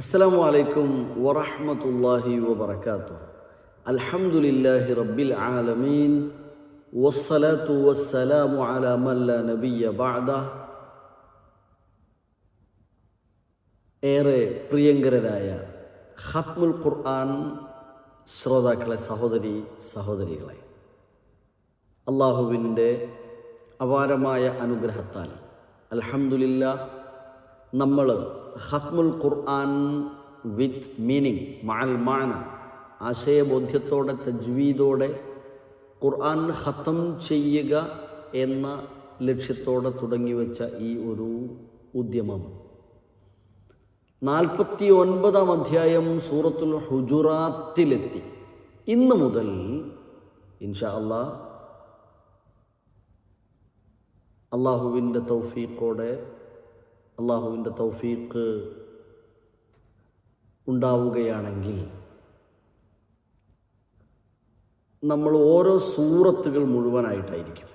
അസ്സലാമു അലൈക്കും വറഹ്മത്തുള്ളാഹി വബറകാതുഹു. അൽഹംദുലില്ലാഹി റബ്ബിൽ ആലമീൻ വസ്സലാത്തു വസ്സലാമു അലാ മൻ ലാ നബിയ്യ ബഅദഹ്. ഏറെ പ്രിയങ്കരരായ ഖത്മുൽ ഖുർആൻ ശ്രോതാക്കളെ, സഹോദരികളെ, അള്ളാഹുവിൻ്റെ അപാരമായ അനുഗ്രഹത്താൽ അൽഹംദുലില്ലാഹ് നമ്മൾ ഖത്മുൽ ഖുർആൻ വിത്ത് മീനിങ്, മഅൽ മാന, ആശയബോധ്യത്തോടെ, തജ്വീദോടെ ഖുർആൻ ഖത്തം ചെയ്യുക എന്ന ലക്ഷ്യത്തോടെ തുടങ്ങിവെച്ച ഈ ഒരു ഉദ്യമം 49-ാം അധ്യായം സൂറത്തുൽ ഹുജുറാത്തിലെത്തി. ഇന്ന് മുതൽ ഇൻഷാ അല്ലാഹ് അള്ളാഹുവിൻ്റെ തൗഫീഖ് ഉണ്ടാവുകയാണെങ്കിൽ നമ്മൾ ഓരോ സൂറത്തുകൾ മുഴുവനായിട്ടായിരിക്കും.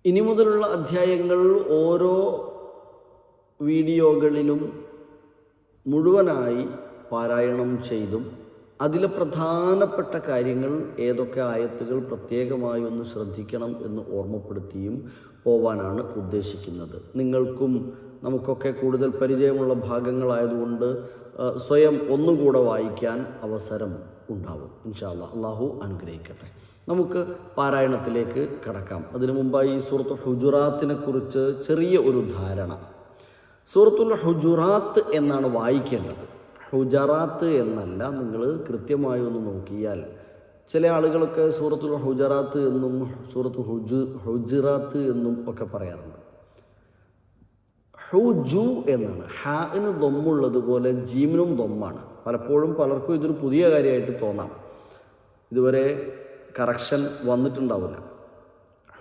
ഇനി മുതലുള്ള അധ്യായങ്ങൾ ഓരോ വീഡിയോകളിലും മുഴുവനായി പാരായണം ചെയ്തും അതിലെ പ്രധാനപ്പെട്ട കാര്യങ്ങൾ ഏതൊക്കെ ആയത്തുകൾ പ്രത്യേകമായി ഒന്ന് ശ്രദ്ധിക്കണം എന്ന് ഓർമ്മപ്പെടുത്തിയും പോവാനാണ് ഉദ്ദേശിക്കുന്നത്. നിങ്ങൾക്കും നമുക്കൊക്കെ കൂടുതൽ പരിചയമുള്ള ഭാഗങ്ങളായതുകൊണ്ട് സ്വയം ഒന്നുകൂടെ വായിക്കാൻ അവസരം ഉണ്ടാവും. ഇൻഷാ അല്ലാഹ്. അള്ളാഹു അനുഗ്രഹിക്കട്ടെ. നമുക്ക് പാരായണത്തിലേക്ക് കടക്കാം. അതിനു മുമ്പായി സൂറത്തുൽ ഹുജുറാത്തിനെ കുറിച്ച് ചെറിയ ഒരു ധാരണ. സൂറത്തുൽ ഹുജുറാത്ത് എന്നാണ് വായിക്കേണ്ടത്, ഹുജറാത്ത് എന്നല്ല. നിങ്ങൾ കൃത്യമായി ഒന്ന് നോക്കിയാൽ ചില ആളുകളൊക്കെ സൂറത്തുൽ ഹുജറാത്ത് എന്നും സൂറത്തുൽ ഹുജറാത്ത് എന്നും ഒക്കെ പറയാറുണ്ട്. ഹുജു എന്നാണ്. ഹാന് ദൊമ്മുള്ളതുപോലെ ജീമിനും ദൊമ്മാണ്. പലപ്പോഴും പലർക്കും ഇതൊരു പുതിയ കാര്യമായിട്ട് തോന്നാം. ഇതുവരെ കറക്ഷൻ വന്നിട്ടുണ്ടാവില്ല.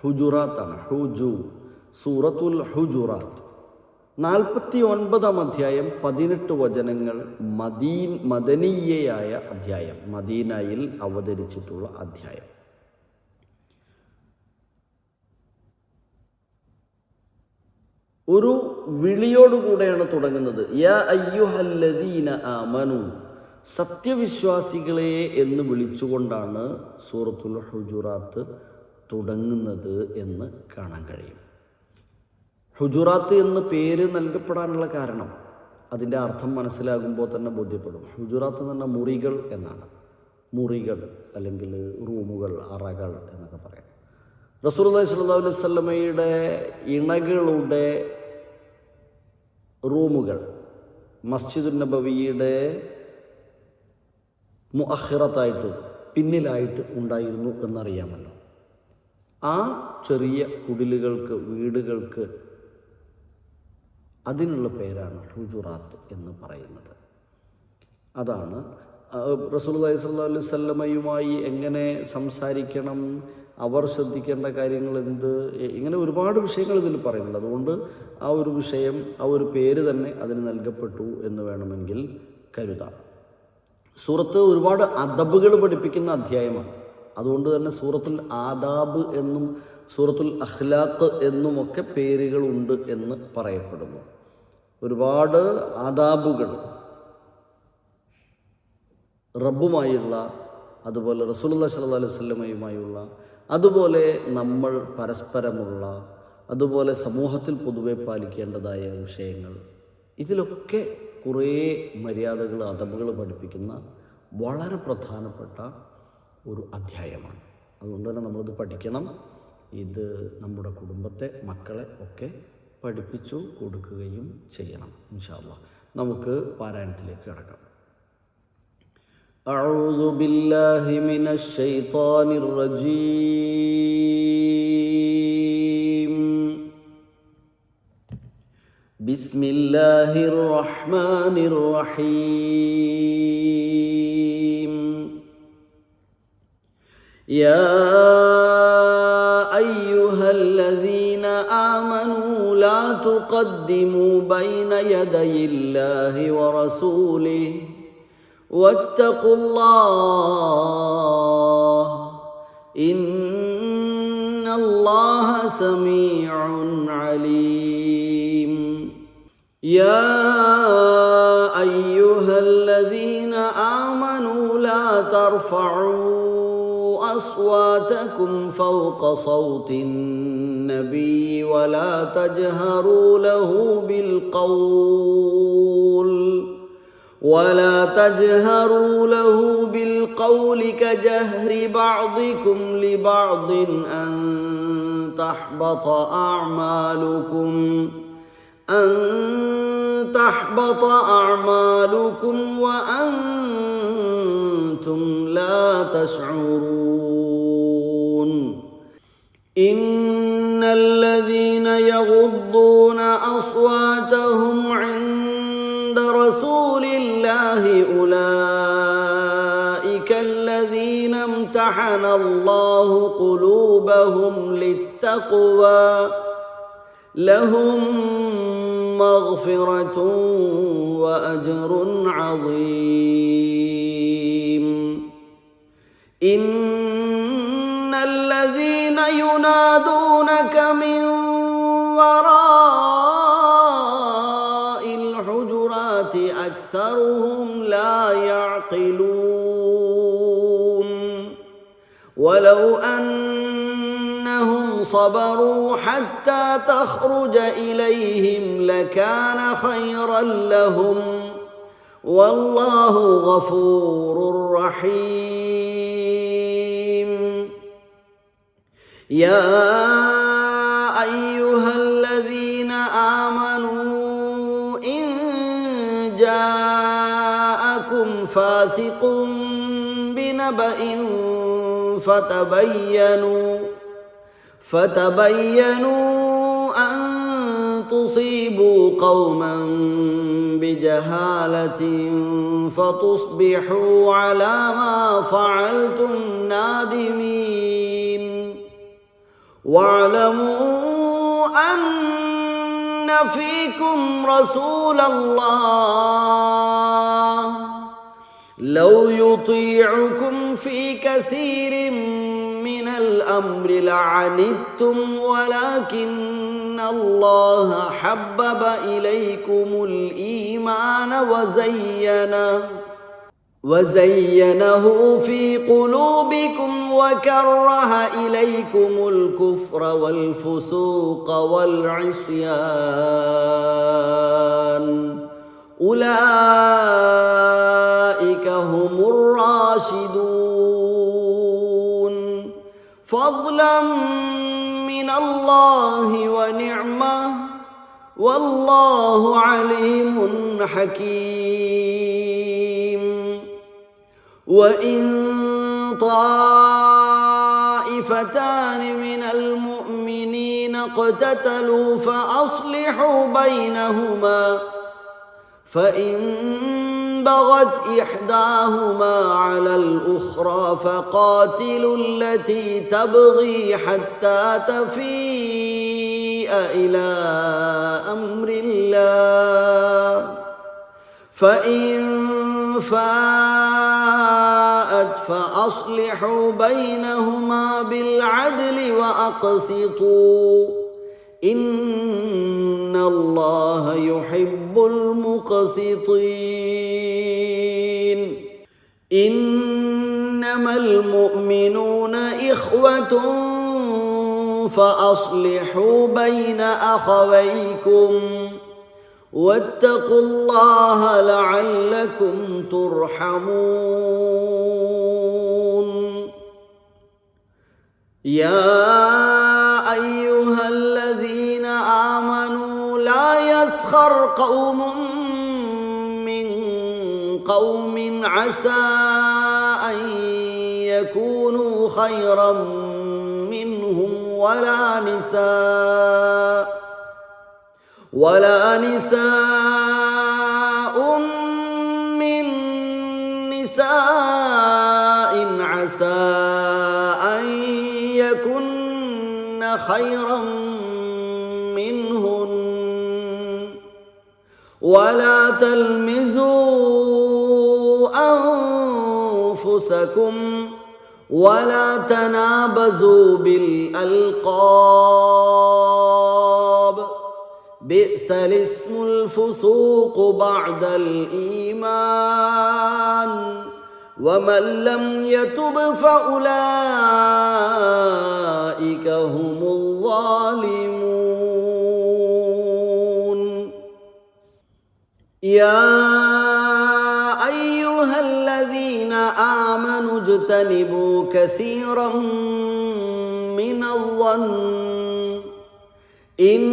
ഹുജുറാത്താണ്. ഹുജു, സൂറത്തുൽ ഹുജുറാത്ത്. 49-ാം അധ്യായം 18 വചനങ്ങൾ. മദനീയയായ അധ്യായം, മദീനയിൽ അവതരിച്ചിട്ടുള്ള അധ്യായം. ഒരു വിളിയോടുകൂടെയാണ് തുടങ്ങുന്നത്. യാ അയ്യുഹല്ലദീന ആമനു, സത്യവിശ്വാസികളെ എന്ന് വിളിച്ചുകൊണ്ടാണ് സൂറത്തുൽ ഹുജുറാത്ത് തുടങ്ങുന്നത് എന്ന് കാണാൻ കഴിയും. ഹുജുറാത്ത് എന്ന് പേര് നൽകപ്പെടാനുള്ള കാരണം അതിൻ്റെ അർത്ഥം മനസ്സിലാകുമ്പോൾ തന്നെ ബോധ്യപ്പെടും. ഹുജുറാത്ത് എന്ന് പറഞ്ഞാൽ മുറികൾ എന്നാണ്. മുറികൾ അല്ലെങ്കിൽ റൂമുകൾ, അറകൾ എന്നൊക്കെ പറയാം. റസൂലുള്ളാഹി സ്വല്ലല്ലാഹു അലൈഹി വസല്ലമയുടെ ഇണകളുടെ റൂമുകൾ മസ്ജിദുൻ നബവിയുടെ മുഅഖിറത്തായിട്ട്, പിന്നിലായിട്ട് ഉണ്ടായിരുന്നു എന്നറിയാമല്ലോ. ആ ചെറിയ കുടിലുകൾക്ക്, വീടുകൾക്ക് അതിനുള്ള പേരാണ് ഹുജുറാത്ത് എന്ന് പറയുന്നത്. അതാണ് റസൂലുള്ളാഹി സ്വല്ലല്ലാഹു അലൈഹി വസല്ലമയുമായി എങ്ങനെ സംസാരിക്കണം, അവർ ശ്രദ്ധിക്കേണ്ട കാര്യങ്ങൾ എന്ത്, ഇങ്ങനെ ഒരുപാട് വിഷയങ്ങൾ ഇതിൽ പറയുന്നുണ്ട്. അതുകൊണ്ട് ആ ഒരു വിഷയം, ആ ഒരു പേര് തന്നെ അതിന് നൽകപ്പെട്ടു എന്ന് വേണമെങ്കിൽ കരുതാം. സൂറത്ത് ഒരുപാട് അദബുകൾ പഠിപ്പിക്കുന്ന അധ്യായമാണ്. അതുകൊണ്ട് തന്നെ സൂറത്തുൽ ആദാബ് എന്നും സൂറത്തുൽ അഖ്ലാഖ് എന്നുമൊക്കെ പേരുകളുണ്ട് എന്ന് പറയപ്പെടുന്നു. ഒരുപാട് ആദാബുകൾ റബ്ബുമായുള്ള, അതുപോലെ റസൂലുള്ളാഹി സ്വല്ലല്ലാഹു അലൈഹി വസല്ലമയുമായുള്ള, അതുപോലെ നമ്മൾ പരസ്പരമുള്ള, അതുപോലെ സമൂഹത്തിൽ പൊതുവെ പാലിക്കേണ്ടതായ വിഷയങ്ങൾ, ഇതിലൊക്കെ കുറേ മര്യാദകൾ, അദബുകൾ പഠിപ്പിക്കുന്ന വളരെ പ്രധാനപ്പെട്ട ഒരു അധ്യായമാണ്. അതുകൊണ്ട് തന്നെ നമ്മളിത് പഠിക്കണം. ഇത് നമ്മുടെ കുടുംബത്തെ, മക്കളെ ഒക്കെ പഠിപ്പിച്ചു കൊടുക്കുകയും ചെയ്യണം ഇൻഷാ അല്ലാഹ്. നമുക്ക് പാരായണത്തിലേക്ക് കടക്കാം. അഊദു ബില്ലാഹി മിനശ് ശൈത്വാനിർ റജീം. ബിസ്മില്ലാഹിർ റഹ്മാനിർ റഹീം. യാ അയ്യുഹല്ലദീന ആമനൂ ലാ തുഖദ്ദിമൂ ബൈന യദയില്ലാഹി വറസൂലിഹി വത്തഖുല്ലാഹ് ഇന്നല്ലാഹ സമീഉൻ അലീം. يا أيها الذين آمنوا لا ترفعوا أصواتكم فوق صوت النبي ولا تجهروا له بالقول كجهر بعضكم لبعض أن تحبط أعمالكم وأنتم لا تشعرون إن الذين يغضون أصواتهم عند رسول الله أولئك الذين امتحن الله قلوبهم للتقوى لهم مغفرة وأجر عظيم إن الذين ينادونك من وراء الحجرات أكثرهم لا يعقلون ولو أنهم صبروا حتى تخرج إليهم لكان خيرا لهم والله غفور رحيم يا أيها الذين آمنوا إن جاءكم فاسق بنبأ فتبينوا أن تصيبوا قوما بجهالة فتصبحوا على ما فعلتم نادمين واعلموا أن فيكم رسول الله لو يطيعكم في كثير من الأمر لعنتم ولكن الله حبب إليكم الإيمان وزينه في قلوبكم وكره إليكم الكفر والفسوق والعصيان أولئك هم الراشدون فضلا من الله ونعمة والله عليم حكيم وإن طائفتان من المؤمنين اقتتلوا فأصلحوا بينهما فإن بغت إحداهما على الأخرى فقاتلوا التي تبغي حتى تفيء إلى أمر الله فإن فاءت فأصلحوا بينهما بالعدل وأقسطوا إن الله يحب المقسطين إنما المؤمنون إخوة فأصلحوا بين أخويكم واتقوا الله لعلكم ترحمون يا أيها الذين آمنوا لا يسخر قوم من قوم عسى أن يكونوا خيرا منهم ولا نساء من نساء عسى أن يكن خيرا منهن ولا تلمزوا أنفسكم ولا تنابزوا بالألقاب بئس الاسم الفسوق بعد الإيمان ومن لم يتب فأولئك هم الظالمون. يا أيها الذين آمنوا اجتنبوا كثيرا من الظن إن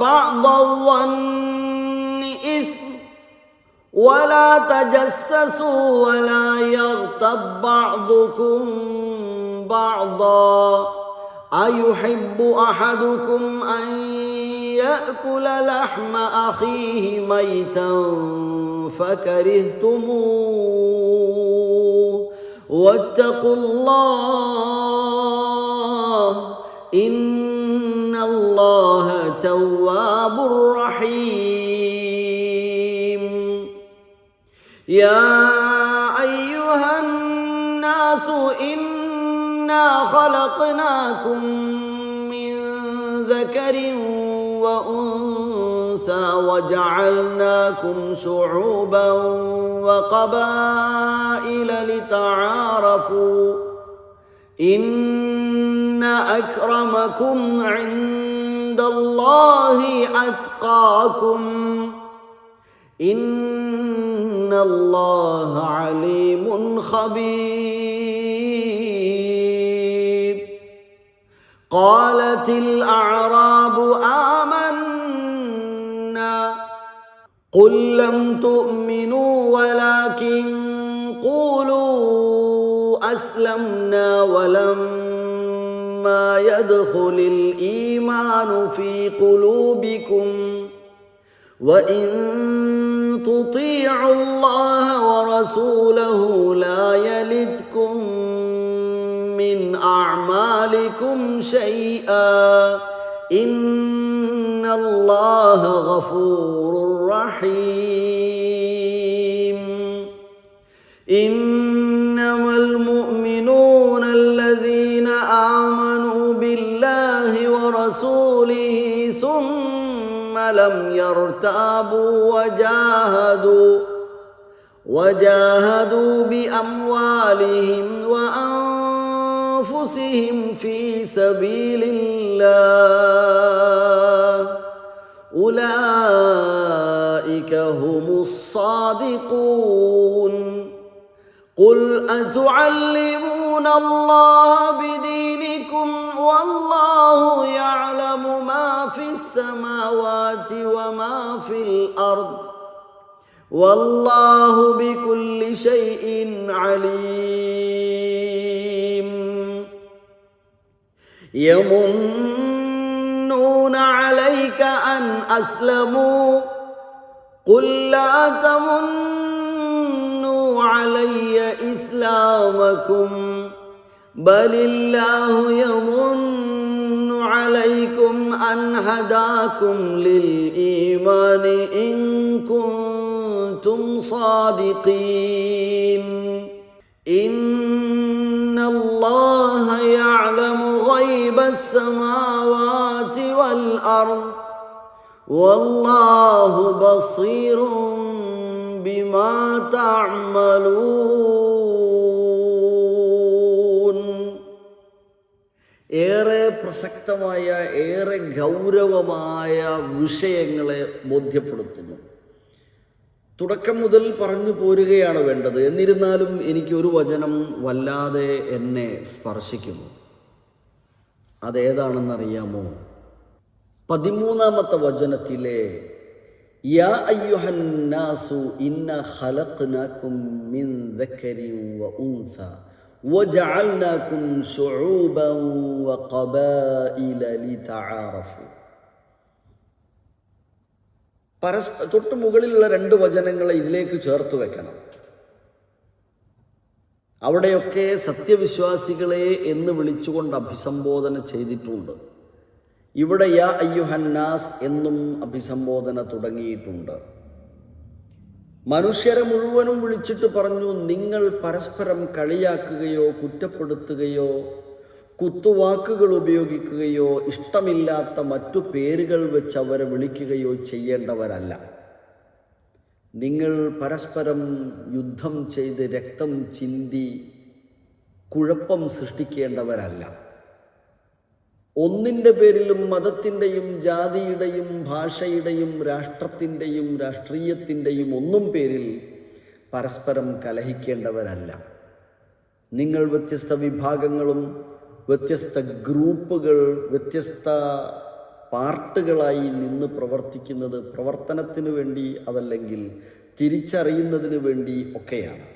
بعض الظن إثم ولا تجسسوا ولا يغتب بعضكم بعضا أيحب أحدكم أن يأكل لحم أخيه ميتا فكرهتموه واتقوا الله إن الله تواب رحيم. يا أيها الناس إنا خلقناكم من ذكر وأنثى وجعلناكم شعوبا وقبائل لتعارفوا إن أكرمكم عند الله أتقاكم إن الله عليم خبير. قالت الأعراب آمنا قل لم تؤمنوا ولكن قولوا أسلمنا ولما يدخل الإيمان في قلوبكم وإن تطيعوا الله ورسوله لا يلدكم من أعمالكم شيئا إن الله غفور رحيم. إنما المؤمنون الذين آمنوا بالله ورسوله ثم لم يرتابوا وجاهدوا بأموالهم وأنفسهم في سبيل الله أولئك هم الصادقون. قل أتعلمون الله بدينكم والله يعلم ما في السماوات وما في الأرض والله بكل شيء عليم. يمنون عليك أن أسلموا قل لا تمنوا علي إسلامكم بل الله يمن عليكم أن هداكم للإيمان إن كنتم صادقين. إن الله يعلم غيب السماوات والأرض والله بصير بما تعملون. ഏറെ പ്രസക്തമായ ഏറെ ഗൗരവമായ വിഷയങ്ങളെ ബോധ്യപ്പെടുത്തുന്നു. തുടക്കം മുതൽ പറഞ്ഞു പോരുകയാണ് വേണ്ടത്. എന്നിരുന്നാലും എനിക്കൊരു വചനം വല്ലാതെ എന്നെ സ്പർശിക്കുന്നു. അതേതാണെന്നറിയാമോ? 13-ാമത്തെ വചനത്തിലെ യാ അയ്യുഹന്നാസു ഇന്ന ഖലഖ്നാകും മിൻ ദക്കരിൻ വ ഉൻസ വജഅൽനാകും ശുഊബൻ വഖബായില ലിതആറഫു. തൊട്ട് മുകളിലുള്ള 2 വചനങ്ങളെ ഇതിലേക്ക് ചേർത്ത് വെക്കണം. അവിടെയൊക്കെ സത്യവിശ്വാസികളെ എന്ന് വിളിച്ചുകൊണ്ട് അഭിസംബോധന ചെയ്തിട്ടുണ്ട്. ഇവിടെ യാ അയ്യുഹന്നാസ് എന്നും അഭിസംബോധന തുടങ്ങിയിട്ടുണ്ട്. മനുഷ്യരെ മുഴുവനും വിളിച്ചിട്ട് പറഞ്ഞു, നിങ്ങൾ പരസ്പരം കളിയാക്കുകയോ കുറ്റപ്പെടുത്തുകയോ കുത്തുവാക്കുകൾ ഉപയോഗിക്കുകയോ ഇഷ്ടമില്ലാത്ത മറ്റു പേരുകൾ വെച്ച് അവരെ വിളിക്കുകയോ ചെയ്യേണ്ടവരല്ല. നിങ്ങൾ പരസ്പരം യുദ്ധം ചെയ്ത് രക്തം ചിന്തി കുഴപ്പം സൃഷ്ടിക്കേണ്ടവരല്ല. ഒന്നിൻ്റെ പേരിലും മതത്തിൻ്റെയും ജാതിയുടെയും ഭാഷയുടെയും രാഷ്ട്രത്തിൻ്റെയും രാഷ്ട്രീയത്തിൻ്റെയും ഒന്നും പേരിൽ പരസ്പരം കലഹിക്കേണ്ടവരല്ല. നിങ്ങൾ വ്യത്യസ്ത വിഭാഗങ്ങളും വ്യത്യസ്ത ഗ്രൂപ്പുകൾ, വ്യത്യസ്ത പാർട്ടുകളായി നിന്ന് പ്രവർത്തിക്കുന്നത് പ്രവർത്തനത്തിന് വേണ്ടി, അതല്ലെങ്കിൽ തിരിച്ചറിയുന്നതിന് വേണ്ടി ഒക്കെയാണ്.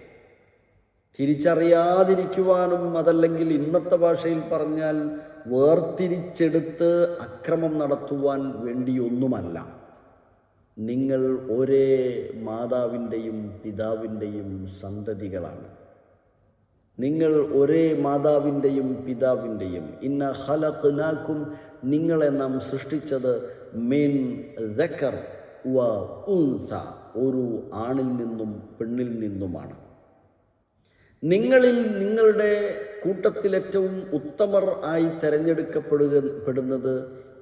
തിരിച്ചറിയാതിരിക്കുവാനും, അതല്ലെങ്കിൽ ഇന്നത്തെ ഭാഷയിൽ പറഞ്ഞാൽ വേർതിരിച്ചെടുത്ത് അക്രമം നടത്തുവാൻ വേണ്ടിയൊന്നുമല്ല. നിങ്ങൾ ഒരേ മാതാവിൻ്റെയും പിതാവിൻ്റെയും സന്തതികളാണ്. നിങ്ങൾ ഒരേ മാതാവിൻ്റെയും പിതാവിൻ്റെയും. ഇന്ന ഖലഖ്നാകും, നിങ്ങളെ നാം സൃഷ്ടിച്ചത് മിൻ ദക്കർ വ ഉൻസ, ഒരു ആണിൽ നിന്നും പെണ്ണിൽ നിന്നുമാണ്. നിങ്ങളിൽ നിങ്ങളുടെ കൂട്ടത്തിൽ ഏറ്റവും ഉത്തമർ ആയി തിരഞ്ഞെടുക്കപ്പെടുന്നത്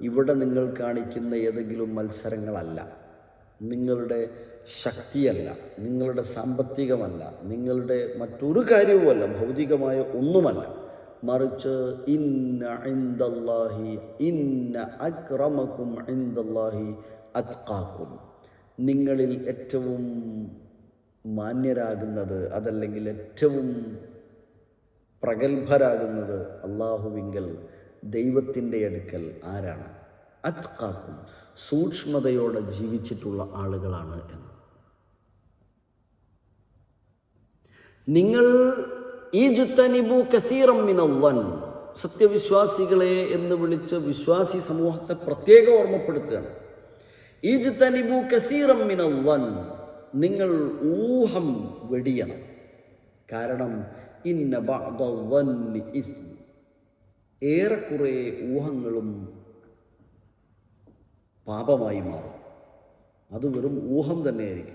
ഇവിടെ നിങ്ങൾ കാണിക്കുന്ന ഏതെങ്കിലും മത്സരങ്ങളല്ല, നിങ്ങളുടെ ശക്തിയല്ല, നിങ്ങളുടെ സാമ്പത്തികമല്ല, നിങ്ങളുടെ മറ്റൊരു കാര്യവുമല്ല, ഭൗതികമായ ഒന്നുമല്ല. മറിച്ച് ഇന്ന അക്രമക്കും ഇൻദല്ലാഹി അത്ഖാക്കും, നിങ്ങളിൽ ഏറ്റവും മാന്യരാകുന്നത്, അതല്ലെങ്കിൽ ഏറ്റവും പ്രഗത്ഭരാകുന്നത് അള്ളാഹുവിങ്കൽ, ദൈവത്തിൻ്റെ അടുക്കൽ ആരാണ്? അത്ഖാക്കും, സൂക്ഷ്മതയോടെ ജീവിച്ചിട്ടുള്ള ആളുകളാണ് എന്ന്. നിങ്ങൾ ഈജ്തനിബു കസീറം മിനൽ വൻ, സത്യവിശ്വാസികളെ എന്ന് വിളിച്ച് വിശ്വാസി സമൂഹത്തെ പ്രത്യേകം ഓർമ്മപ്പെടുത്തുകയാണ്. ഈജ്തനിബു കസീറം മിനൽ വൻ, നിങ്ങൾ ഊഹം വെടിയണം. കാരണം ഇന്ന ബഅദ വന്നി ഇസ്ം, ഏറെക്കുറെ ഊഹങ്ങളും പാപമായി മാറും. അത് വെറും ഊഹം തന്നെയായിരിക്കും.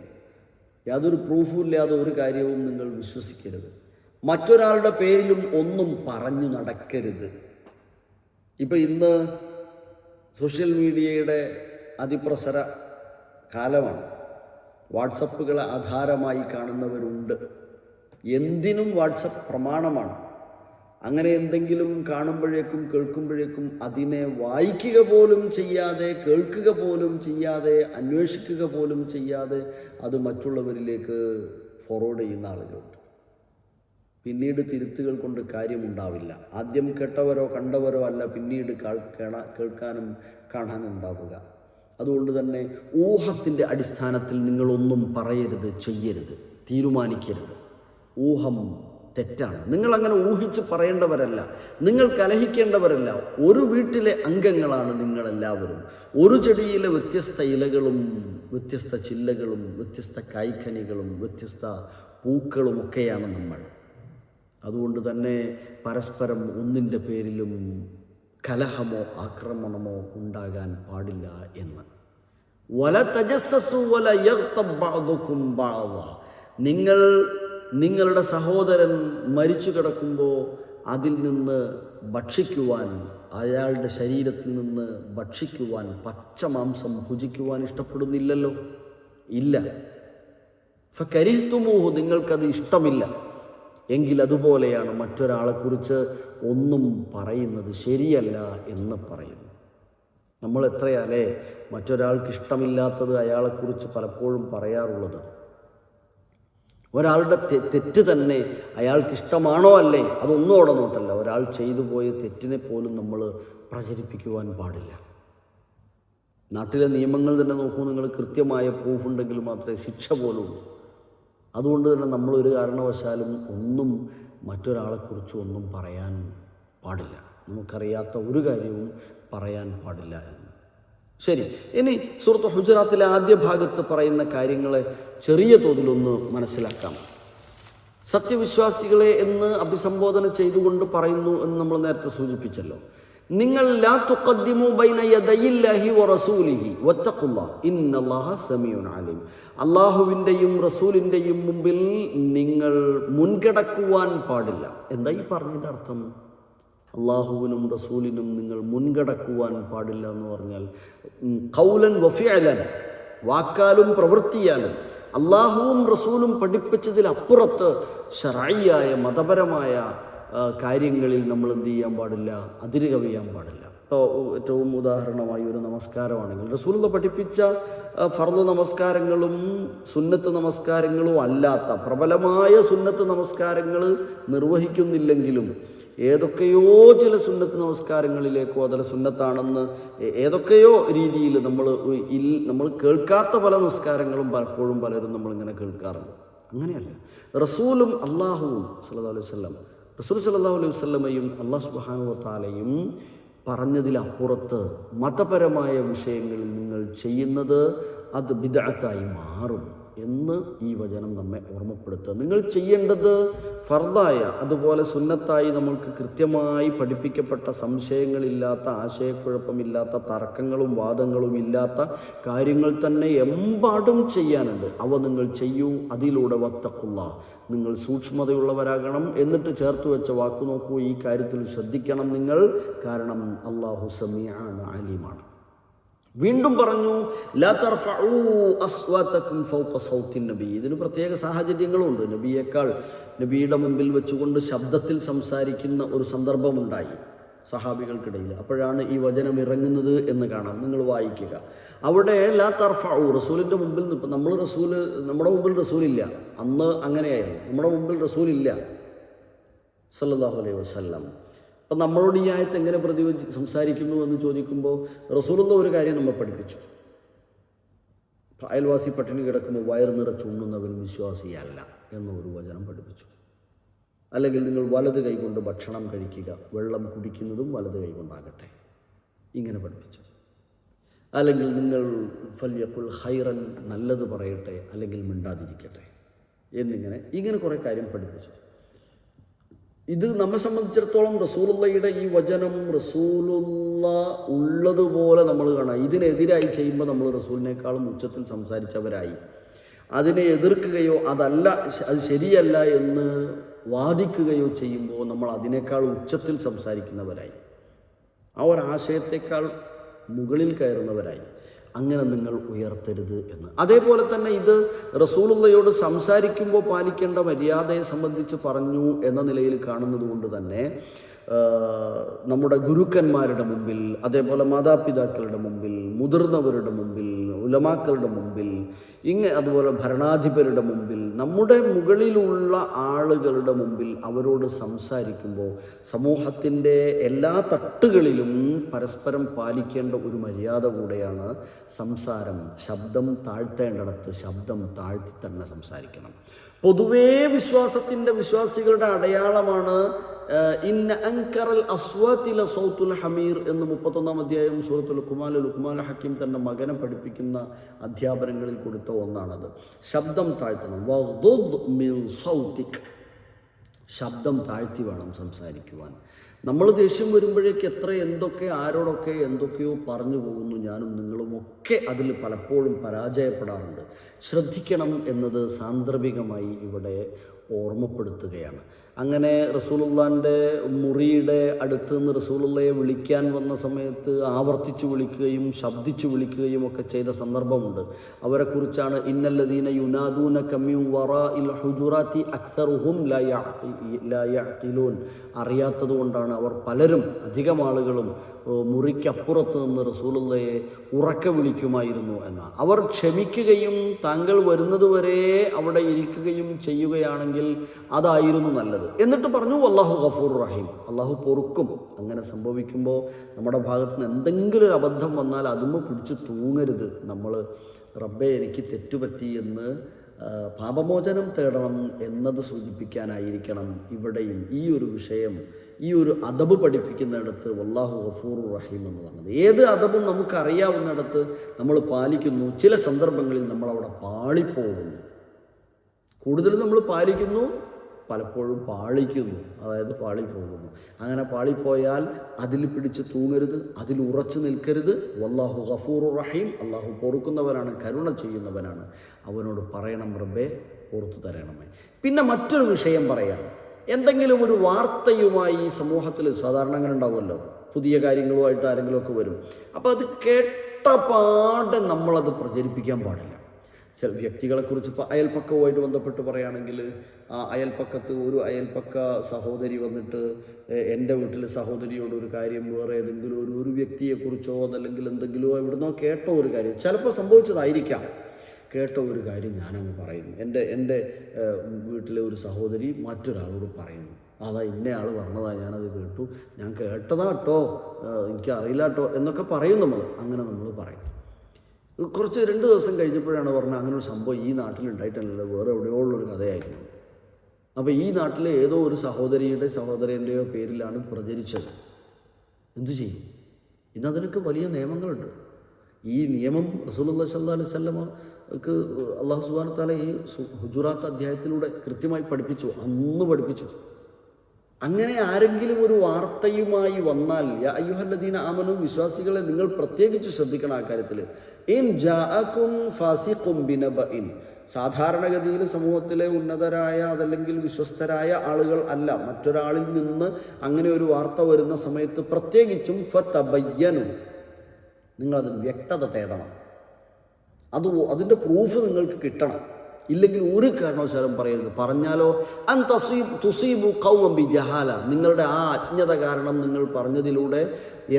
യാതൊരു പ്രൂഫും ഇല്ലാതെ ഒരു കാര്യവും നിങ്ങൾ വിശ്വസിക്കരുത്. മറ്റൊരാളുടെ പേരിലും ഒന്നും പറഞ്ഞു നടക്കരുത്. ഇപ്പം ഇന്ന് സോഷ്യൽ മീഡിയയുടെ അതിപ്രസര കാലമാണ്. വാട്സപ്പുകളെ ആധാരമായി കാണുന്നവരുണ്ട്. എന്തിനും വാട്സപ്പ് പ്രമാണമാണ്. അങ്ങനെ എന്തെങ്കിലും കാണുമ്പോഴേക്കും കേൾക്കുമ്പോഴേക്കും അതിനെ വായിക്കുക പോലും ചെയ്യാതെ, കേൾക്കുക പോലും ചെയ്യാതെ, അന്വേഷിക്കുക പോലും ചെയ്യാതെ അത് മറ്റുള്ളവരിലേക്ക് ഫോർവേഡ് ചെയ്യുന്ന ആളുകളുണ്ട്. പിന്നീട് തിരുത്തുകൾ കൊണ്ട് കാര്യമുണ്ടാവില്ല. ആദ്യം കേട്ടവരോ കണ്ടവരോ അല്ല പിന്നീട് കേൾക്കാനും കാണാനും ഉണ്ടാവുക. അതുകൊണ്ട് തന്നെ ഊഹത്തിൻ്റെ അടിസ്ഥാനത്തിൽ നിങ്ങളൊന്നും പറയരുത്, ചെയ്യരുത്, തീരുമാനിക്കരുത്. ഊഹം തെറ്റാണ്. നിങ്ങളങ്ങനെ ഊഹിച്ച് പറയേണ്ടവരല്ല, നിങ്ങൾ കലഹിക്കേണ്ടവരല്ല. ഒരു വീട്ടിലെ അംഗങ്ങളാണ് നിങ്ങളെല്ലാവരും. ഒരു ചെടിയിലെ വ്യത്യസ്ത ഇലകളും വ്യത്യസ്ത ചില്ലകളും വ്യത്യസ്ത കായ്ക്കനികളും വ്യത്യസ്ത പൂക്കളുമൊക്കെയാണ് നമ്മൾ. അതുകൊണ്ട് തന്നെ പരസ്പരം ഒന്നിൻ്റെ പേരിലും കലഹമോ ആക്രമണമോ ഉണ്ടാകാൻ പാടില്ല എന്ന്. വല തജസ്സസു വല യഗ്തബ് ബഅദുകും ബഅദ, നിങ്ങൾ നിങ്ങളുടെ സഹോദരൻ മരിച്ചു കിടക്കുമ്പോൾ അതിൽ നിന്ന് ഭക്ഷിക്കുവാൻ, അയാളുടെ ശരീരത്തിൽ നിന്ന് ഭക്ഷിക്കുവാൻ, പച്ച മാംസം ഭുജിക്കുവാൻ ഇഷ്ടപ്പെടുന്നില്ലല്ലോ? ഇല്ല. ഫകരിഹ്തുമൂഹു, നിങ്ങൾക്കത് ഇഷ്ടമില്ല എങ്കിൽ അതുപോലെയാണ് മറ്റൊരാളെക്കുറിച്ച് ഒന്നും പറയുന്നത് ശരിയല്ല എന്ന് പറയുന്നു. നമ്മൾ എത്രയാലേ മറ്റൊരാൾക്ക് ഇഷ്ടമില്ലാത്തത് അയാളെക്കുറിച്ച് പലപ്പോഴും പറയാറുള്ളത്. ഒരാളുടെ തെറ്റ് തന്നെ അയാൾക്ക് ഇഷ്ടമാണോ അല്ലേ അതൊന്നും അവിടെ നോട്ടല്ല. ഒരാൾ ചെയ്തു പോയ തെറ്റിനെ പോലും നമ്മൾ പ്രചരിപ്പിക്കുവാൻ പാടില്ല. നാട്ടിലെ നിയമങ്ങൾ തന്നെ നോക്കൂ നിങ്ങൾ. കൃത്യമായ പ്രൂഫ് ഉണ്ടെങ്കിൽ മാത്രമേ ശിക്ഷ പോലും ഉള്ളൂ. അതുകൊണ്ട് തന്നെ നമ്മളൊരു കാരണവശാലും ഒന്നും മറ്റൊരാളെക്കുറിച്ച് ഒന്നും പറയാൻ പാടില്ല. നമുക്കറിയാത്ത ഒരു കാര്യവും പറയാൻ പാടില്ല എന്ന്. ശരി, ഇനി സൂറത്ത് ഹുജറാത്തിലെ ആദ്യ ഭാഗത്ത് പറയുന്ന കാര്യങ്ങളെ ചെറിയ തോതിലൊന്ന് മനസ്സിലാക്കാം. സത്യവിശ്വാസികളെ എന്ന് അഭിസംബോധന ചെയ്തുകൊണ്ട് പറയുന്നു എന്ന് നമ്മൾ നേരത്തെ സൂചിപ്പിച്ചല്ലോ. നിങ്ങൾ ലാ തുഖദ്ദിമു ബൈന യദയില്ലാഹി വറസൂലിഹി വത്തഖുല്ലാഹ് ഇന്നല്ലാഹ സമീഉൻ അലീം. അല്ലാഹുവിൻ്റെയും റസൂലിൻ്റെയും മുമ്പിൽ നിങ്ങൾ മുൻകടക്കുവാൻ പാടില്ല. എന്താ ഈ പറഞ്ഞതിൻ്റെ അർത്ഥം? അള്ളാഹുവിനും റസൂലിനും നിങ്ങൾ മുൻകടക്കുവാൻ പാടില്ല എന്ന് പറഞ്ഞാൽ ഖൗലൻ വഫിഅലൻ, വാക്കാലും പ്രവൃത്തിയാലും അള്ളാഹുവും റസൂലും പഠിപ്പിച്ചതിലപ്പുറത്ത് ശർഈയായ മതപരമായ കാര്യങ്ങളിൽ നമ്മൾ എന്ത് ചെയ്യാൻ പാടില്ല, അതിര് കവിയാൻ പാടില്ല. ഇപ്പോൾ ഏറ്റവും ഉദാഹരണമായി ഒരു നമസ്കാരമാണെങ്കിൽ റസൂലുള്ള പഠിപ്പിച്ച ഫർദ് നമസ്കാരങ്ങളും സുന്നത്ത് നമസ്കാരങ്ങളും അല്ലാത്ത പ്രബലമായ സുന്നത്ത് നമസ്കാരങ്ങൾ നിർവഹിക്കുന്നില്ലെങ്കിലും ഏതൊക്കെയോ ചില സുന്നത്ത് നമസ്കാരങ്ങളിലേക്കോ അതിൽ സുന്നത്താണെന്ന് ഏതൊക്കെയോ രീതിയിൽ നമ്മൾ കേൾക്കാത്ത പല നമസ്കാരങ്ങളും പലപ്പോഴും പലരും നമ്മളിങ്ങനെ കേൾക്കാറുണ്ട്. അങ്ങനെയല്ല. റസൂലും അള്ളാഹുവും സല്ലല്ലാഹു അലൈഹി വസല്ലം, റസൂൽ സല്ലല്ലാഹു അലൈഹി വസല്ലമയും അല്ലാഹു സുബ്ഹാനഹു വ തആലയും പറഞ്ഞതിലപ്പുറത്ത് മതപരമായ വിഷയങ്ങളിൽ നിങ്ങൾ ചെയ്യുന്നത് അത് ബിദ്അത്തായി മാറും എന്ന് ഈ വചനം നമ്മെ ഓർമ്മപ്പെടുത്തുക. നിങ്ങൾ ചെയ്യേണ്ടത് ഫർദായ അതുപോലെ സുന്നത്തായി നമ്മൾക്ക് കൃത്യമായി പഠിപ്പിക്കപ്പെട്ട സംശയങ്ങളില്ലാത്ത, ആശയക്കുഴപ്പമില്ലാത്ത, തർക്കങ്ങളും വാദങ്ങളും ഇല്ലാത്ത കാര്യങ്ങൾ തന്നെ എമ്പാടും ചെയ്യാനുണ്ട്. അവ നിങ്ങൾ ചെയ്യൂ. അതിലൂടെ വത്തഖുല്ലാഹ്, നിങ്ങൾ സൂക്ഷ്മതയുള്ളവരാകണം. എന്നിട്ട് ചേർത്ത് വെച്ച വാക്കു നോക്കൂ, ഈ കാര്യത്തിൽ ശ്രദ്ധിക്കണം നിങ്ങൾ, കാരണം അല്ലാഹു സമീഅൻ അലീമാണ്. വീണ്ടും പറഞ്ഞു ലാ തർഫഉ അസ്വാതകും ഫൗക സൗത്തിൻ നബി. ഇതിന് പ്രത്യേക സാഹചര്യങ്ങളുണ്ട്. നബിയുടെ മുമ്പിൽ വെച്ചുകൊണ്ട് ശബ്ദത്തിൽ സംസാരിക്കുന്ന ഒരു സന്ദർഭമുണ്ടായി സഹാബികൾക്കിടയിൽ. അപ്പോഴാണ് ഈ വചനം ഇറങ്ങുന്നത് എന്ന് കാണാം. നിങ്ങൾ വായിക്കുക. അവിടെ ലാ തർഫഉ, റസൂലിൻ്റെ മുമ്പിൽ നമ്മുടെ മുമ്പിൽ റസൂലില്ല. അന്ന് അങ്ങനെയായിരുന്നു. നമ്മുടെ മുമ്പിൽ റസൂലില്ല സല്ലല്ലാഹു അലൈഹി വസല്ലം. അപ്പം നമ്മളോട് ഈ ആയത്ത് എങ്ങനെ സംസാരിക്കുന്നു എന്ന് ചോദിക്കുമ്പോൾ റസൂലുള്ള ഒരു കാര്യം നമ്മൾ പഠിപ്പിച്ചു. അയൽവാസി പട്ടിണി കിടക്കുമ്പോൾ വയർ നിറച്ചുണ്ണുന്നവൻ വിശ്വാസിയല്ല എന്നൊരു വചനം പഠിപ്പിച്ചു. അല്ലെങ്കിൽ നിങ്ങൾ വലത് കൈകൊണ്ട് ഭക്ഷണം കഴിക്കുക, വെള്ളം കുടിക്കുന്നതും വലത് കൈകൊണ്ടാകട്ടെ, ഇങ്ങനെ പഠിപ്പിച്ചു. അല്ലെങ്കിൽ നിങ്ങൾ ഫല്യഖുൽ ഖൈറൻ, നല്ലത് പറയട്ടെ, അല്ലെങ്കിൽ മിണ്ടാതിരിക്കട്ടെ ഇങ്ങനെ കുറേ കാര്യം പഠിപ്പിച്ചു. ഇത് നമ്മെ സംബന്ധിച്ചിടത്തോളം റസൂലുള്ളയുടെ ഈ വചനം റസൂലുള്ള ഉള്ളതുപോലെ നമ്മൾ കാണാം. ഇതിനെതിരായി ചെയ്യുമ്പോൾ നമ്മൾ റസൂലിനേക്കാളും ഉച്ചത്തിൽ സംസാരിച്ചവരായി. അതിനെ എതിർക്കുകയോ അത് ശരിയല്ല എന്ന് വാദിക്കുകയോ ചെയ്യുമ്പോൾ നമ്മൾ അതിനേക്കാൾ ഉച്ചത്തിൽ സംസാരിക്കുന്നവരായി, ആ ഒരാശയത്തേക്കാൾ മുകളിൽ കയറുന്നവരായി. അങ്ങനെ നിങ്ങൾ ഉയർത്തരുത് എന്ന്. അതേപോലെ തന്നെ ഇത് റസൂലുള്ളയോട് സംസാരിക്കുമ്പോൾ പാലിക്കേണ്ട മര്യാദയെ സംബന്ധിച്ച് പറഞ്ഞു എന്ന നിലയിൽ കാണുന്നത് കൊണ്ട് തന്നെ നമ്മുടെ ഗുരുക്കന്മാരുടെ മുമ്പിൽ, അതേപോലെ മാതാപിതാക്കളുടെ മുമ്പിൽ, മുതിർന്നവരുടെ മുമ്പിൽ, ഉലമാക്കളുടെ മുമ്പിൽ, അതുപോലെ ഭരണാധിപരുടെ മുമ്പിൽ, നമ്മുടെ മുകളിലുള്ള ആളുകളുടെ മുമ്പിൽ അവരോട് സംസാരിക്കുമ്പോൾ സമൂഹത്തിൻ്റെ എല്ലാ തട്ടുകളിലും പരസ്പരം പാലിക്കേണ്ട ഒരു മര്യാദ കൂടെയാണ് സംസാരം. ശബ്ദം താഴ്ത്തേണ്ടിടത്ത് ശബ്ദം താഴ്ത്തി തന്നെ സംസാരിക്കണം. പൊതുവേ വിശ്വാസികളുടെ അടയാളമാണ് ഇന്ന അൻകറൽ അസ്വാതില സൗത്തുൽ ഹമീർ എന്ന് 31-ാം അധ്യായം സൂറത്തുൽ ലുഖ്മാൻ ഹക്കീം തന്റെ മകനെ പഠിപ്പിക്കുന്ന അധ്യാപനങ്ങളിൽ കൊടുത്ത ഒന്നാണത്. ശബ്ദം താഴ്ത്തണം. വഗ്ദുദ് മിൻ സൗതിക്, ശബ്ദം താഴ്ത്തി വേണം സംസാരിക്കുവാൻ. നമ്മൾ ദേഷ്യം വരുമ്പോഴേക്ക് ആരോടൊക്കെ എന്തൊക്കെയോ പറഞ്ഞു പോകുന്നു. ഞാനും നിങ്ങളുമൊക്കെ അതിൽ പലപ്പോഴും പരാജയപ്പെടാറുണ്ട്. ശ്രദ്ധിക്കണം എന്നത് സാന്ദർഭികമായി ഇവിടെ ഓർമ്മപ്പെടുത്തുകയാണ്. അങ്ങനെ റസൂലുള്ളാൻ്റെ മുറിയുടെ അടുത്ത് നിന്ന് റസൂലുള്ളയെ വിളിക്കാൻ വന്ന സമയത്ത് ആവർത്തിച്ചു വിളിക്കുകയും ശബ്ദിച്ചു വിളിക്കുകയും ഒക്കെ ചെയ്ത സന്ദർഭമുണ്ട്. അവരെക്കുറിച്ചാണ് ഇന്നല്ലദീന യുനാദൂനക മിൻ വറാഇൽ ഹുജുറാത്തി അക്സറുഹും ലാ യഅഖിലൂൻ. അറിയാത്തത് കൊണ്ടാണ് അവർ പലരും, അധികം ആളുകളും മുറിക്കപ്പുറത്ത് നിന്ന് റസൂലുള്ളയെ ഉറക്കെ വിളിക്കുമായിരുന്നു എന്ന്. അവർ ക്ഷമിക്കുകയും താങ്കൾ വരുന്നതുവരെ അവിടെ ഇരിക്കുകയും ചെയ്യുകയാണെങ്കിൽ അതായിരുന്നു നല്ലത്. എന്നിട്ട് പറഞ്ഞു അല്ലാഹു ഗഫൂർ റഹീം, അള്ളാഹു പൊറുക്കും. അങ്ങനെ സംഭവിക്കുമ്പോൾ നമ്മുടെ ഭാഗത്ത് നിന്ന് എന്തെങ്കിലും ഒരു അബദ്ധം വന്നാൽ അതുമ്മ പിടിച്ച് തൂങ്ങരുത്. നമ്മൾ റബ്ബേ എനിക്ക് തെറ്റുപറ്റി എന്ന് പാപമോചനം തേടണം എന്നത് സൂചിപ്പിക്കാനായിരിക്കണം ഇവിടെയും ഈ ഒരു വിഷയം, ഈ ഒരു അദബ് പഠിപ്പിക്കുന്നിടത്ത് വല്ലാഹു ഗഫൂർ റഹീം എന്ന് പറഞ്ഞത്. ഏത് അദബും നമുക്കറിയാവുന്നിടത്ത് നമ്മൾ പാലിക്കുന്നു. ചില സന്ദർഭങ്ങളിൽ നമ്മളവിടെ പാളിപ്പോകുന്നു. കൂടുതലും നമ്മൾ പാലിക്കുന്നു, പലപ്പോഴും പാളിക്കുന്നു, അതായത് പാളിപ്പോകുന്നു. അങ്ങനെ പാളിപ്പോയാൽ അതിൽ പിടിച്ച് തൂങ്ങരുത്, അതിൽ ഉറച്ചു നിൽക്കരുത്. വല്ലാഹു ഗഫൂർ റഹീം, അള്ളാഹു പൊറുക്കുന്നവനാണ്, കരുണ ചെയ്യുന്നവനാണ്. അവനോട് പറയണം റബ്ബേ പുറത്തു തരണമേ. പിന്നെ മറ്റൊരു വിഷയം പറയാം. എന്തെങ്കിലും ഒരു വാർത്തയുമായി സമൂഹത്തിൽ സാധാരണ അങ്ങനെ ഉണ്ടാവുമല്ലോ, പുതിയ കാര്യങ്ങളുമായിട്ട് ആരെങ്കിലുമൊക്കെ വരും. അപ്പോൾ അത് കേട്ട പാടെ നമ്മളത് പ്രചരിപ്പിക്കാൻ പാടില്ല. ചില വ്യക്തികളെക്കുറിച്ച് ഇപ്പോൾ അയൽപ്പക്കവുമായിട്ട് ബന്ധപ്പെട്ട് പറയുകയാണെങ്കിൽ, ആ അയൽപ്പക്കത്ത് ഒരു അയൽപ്പക്ക സഹോദരി വന്നിട്ട് എൻ്റെ വീട്ടിലെ സഹോദരിയോട് ഒരു കാര്യം വേറെ ഏതെങ്കിലും ഒരു വ്യക്തിയെക്കുറിച്ചോ അതല്ലെങ്കിൽ എന്തെങ്കിലുമോ എവിടുന്നോ കേട്ട ഒരു കാര്യം, ചിലപ്പോൾ സംഭവിച്ചതായിരിക്കാം, കേട്ട ഒരു കാര്യം ഞാനങ്ങ് പറയുന്നു. എൻ്റെ വീട്ടിലെ ഒരു സഹോദരി മറ്റൊരാളോട് പറയുന്നു, അതാ ഇന്നയാൾ പറഞ്ഞതാ, ഞാനത് കേട്ടു, ഞാൻ കേട്ടതാ കേട്ടോ, എനിക്കറിയില്ല കേട്ടോ എന്നൊക്കെ പറയും നമ്മൾ. അങ്ങനെ നമ്മൾ പറയും. കുറച്ച് 2 ദിവസം കഴിഞ്ഞപ്പോഴാണ് പറഞ്ഞത് അങ്ങനെ ഒരു സംഭവം ഈ നാട്ടിലുണ്ടായിട്ടല്ലല്ലോ, വേറെ എവിടെയോ ഉള്ളൊരു കഥയായിരുന്നു. അപ്പോൾ ഈ നാട്ടിലെ ഏതോ ഒരു സഹോദരൻ്റെയോ പേരിലാണ് പ്രചരിച്ചത്. എന്തു ചെയ്യും? ഇന്നതിനൊക്കെ വലിയ നിയമങ്ങളുണ്ട്. ഈ നിയമം റസൂലുള്ളാഹി സ്വല്ലല്ലാഹു അലൈഹി വസല്ലമക്ക് അല്ലാഹു സുബ്ഹാനഹു വ തആല ഈ ഹുജുറാത്ത് അധ്യായത്തിലൂടെ കൃത്യമായി പഠിപ്പിച്ചു, അന്ന് പഠിപ്പിച്ചു. അങ്ങനെ ആരെങ്കിലും ഒരു വാർത്തയുമായി വന്നാൽ, യാ അയ്യുഹല്ലദീന ആമനു, വിശ്വാസികളെ നിങ്ങൾ പ്രത്യേകിച്ച് ശ്രദ്ധിക്കണം ആ കാര്യത്തിൽ. ഇൻ ജാഅകും ഫാസിഖും ബിനബഇൻ, സാധാരണഗതിയിൽ സമൂഹത്തിലെ ഉന്നതരായ അതല്ലെങ്കിൽ വിശ്വസ്തരായ ആളുകൾ അല്ല, മറ്റൊരാളിൽ നിന്ന് അങ്ങനെ ഒരു വാർത്ത വരുന്ന സമയത്ത് പ്രത്യേകിച്ചും ഫതബയ്യനു, നിങ്ങളതിന് വ്യക്തത തേടണം. അതിൻ്റെ പ്രൂഫ് നിങ്ങൾക്ക് കിട്ടണം. ഇല്ലെങ്കിൽ ഒരു കാരണവശാലും പറയരുത്. പറഞ്ഞാലോ അൻ തുസീബു ഖൗമൻ ബിജഹാല, നിങ്ങളുടെ ആ അജ്ഞത കാരണം നിങ്ങൾ പറഞ്ഞതിലൂടെ